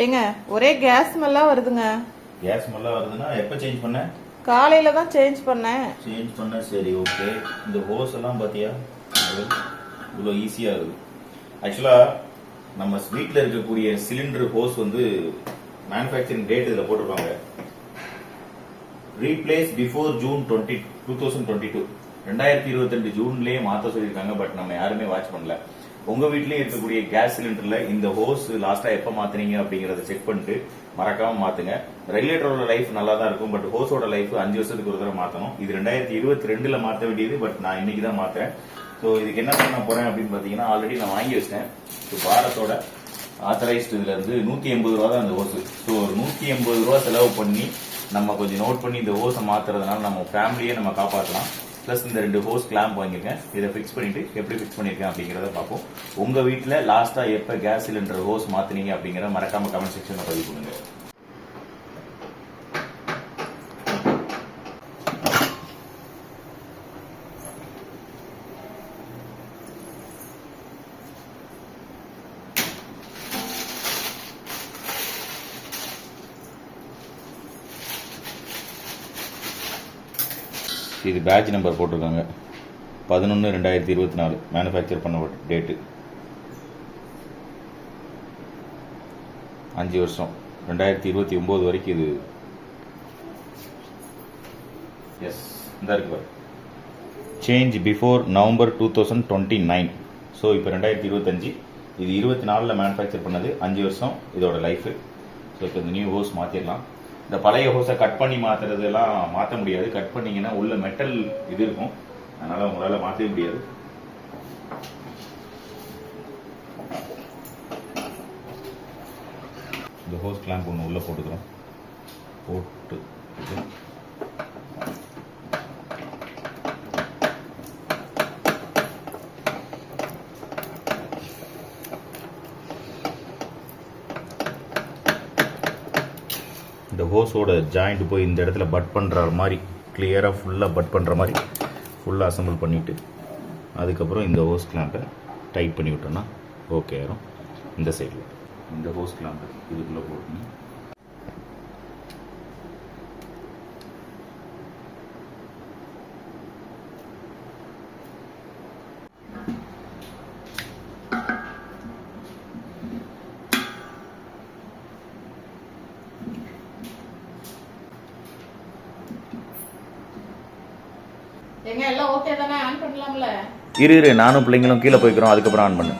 ஏங்க ஒரே கேஸ் ஸ்மெல்லா வருதுங்க. கேஸ் ஸ்மெல்லா வருதுன்னா எப்போ சேஞ்ச் பண்ண? காலையில தான் சேஞ்ச் பண்ணேன். சரி ஓகே. இந்த ஹோஸ் எல்லாம் பாத்தியா இவ்வளோ ஈஸியா இருக்கு. ஆக்சுவலா நம்ம வீட்டில் இருக்கக்கூடிய சிலிண்டர் ஹோஸ் வந்து மேனுஃபேக்சரிங் டேட் இதில் போட்டிருப்பாங்க. ரீப்ளேஸ் பிஃபோர் ஜூன் 2022 2022 ஜூன்லயே மாத்த சொல்லியிருக்காங்க. பட் நம்ம யாருமே வாட்ச் பண்ணல. உங்க வீட்லயே இருக்கக்கூடிய கேஸ் சிலிண்டர்ல இந்த ஹோஸ் லாஸ்டா எப்ப மாத்தினீங்க அப்படிங்கறத செக் பண்ணிட்டு மறக்காம மாத்துங்க. ரெகுலேட்டரோட லைஃப் நல்லா தான் இருக்கும். பட் ஹோஸோட லைஃப் 5 வருஷத்துக்கு ஒரு தடவை மாத்தணும். இது 2022ல மாத்த வேண்டியது. பட் நான் இன்னைக்கு தான் மாத்துறேன். ஸோ இதுக்கு என்ன பண்ண போறேன் அப்படின்னு பாத்தீங்கன்னா, ஆல்ரெடி நான் வாங்கி வச்சிட்டேன். பாரத்தோட ஆத்தரைஸ்ட் இதுல இருந்து 180 ரூபா தான் அந்த ஹோஸ். ஸோ ஒரு 180 ரூபா செலவு பண்ணி நம்ம கொஞ்சம் நோட் பண்ணி இந்த ஹோஸை மாத்துறதுனால நம்ம ஃபேமிலியே நம்ம காப்பாற்றலாம். பிளஸ் இந்த 2 ஹோஸ் கிளாம்ப் வாங்கியிருக்கேன். இதை ஃபிக்ஸ் பண்ணிட்டு எப்படி ஃபிக்ஸ் பண்ணிருக்கேன் அப்படிங்கறத பார்ப்போம். உங்க வீட்டில் லாஸ்டா எப்ப கேஸ் சிலிண்டர் ஹோஸ் மாத்தினீங்க அப்படிங்கறத மறக்காம கமெண்ட் செக்ஷன்ல பதிவு பண்ணுங்க. இது பேட்ச் நம்பர் போட்டிருக்காங்க 11/2024 மேனுஃபேக்சர் பண்ண டேட்டு 5 வருஷம் 2029 வரைக்கும் இது. எஸ் இந்த இருக்கு. Change before November 2029. ஸோ இப்போ 2025, இது 24ல் மேனுஃபேக்சர் பண்ணது. 5 வருஷம் இதோட லைஃபு. ஸோ இப்போ இந்த நியூ ஹோஸ் மாற்றிடலாம். இந்த பழைய ஹோஸை கட் பண்ணி மாற்றுறதெல்லாம் மாற்ற முடியாது. கட் பண்ணிங்கன்னா உள்ள மெட்டல் இது இருக்கும். அதனால் உங்களால் மாற்றவே முடியாது. இந்த ஹோஸ் கிளாம்ப் ஒன்று உள்ளே போட்டுக்கிறோம். போட்டு இந்த ஹோஸோட ஜாயிண்ட் போய் இந்த இடத்துல பட் பண்ணுற மாதிரி கிளியராக ஃபுல்லாக பட் பண்ணுற மாதிரி ஃபுல்லாக அசம்பிள் பண்ணிவிட்டு அதுக்கப்புறம் இந்த ஹோஸ் கிளாம்பை டைட் பண்ணி விட்டோம்னா ஓகே ஆயிரும். இந்த சைடில் இந்த ஹோஸ் கிளாம்பை இதுக்குள்ளே போட்டு எங்க எல்லாம் ஓகே தானே? ஆன் பண்ணலாம்ல? இரு நானும் பிள்ளைங்களும் கீழே போய்க்கிறோம். அதுக்கப்புறம் ஆன் பண்ணு.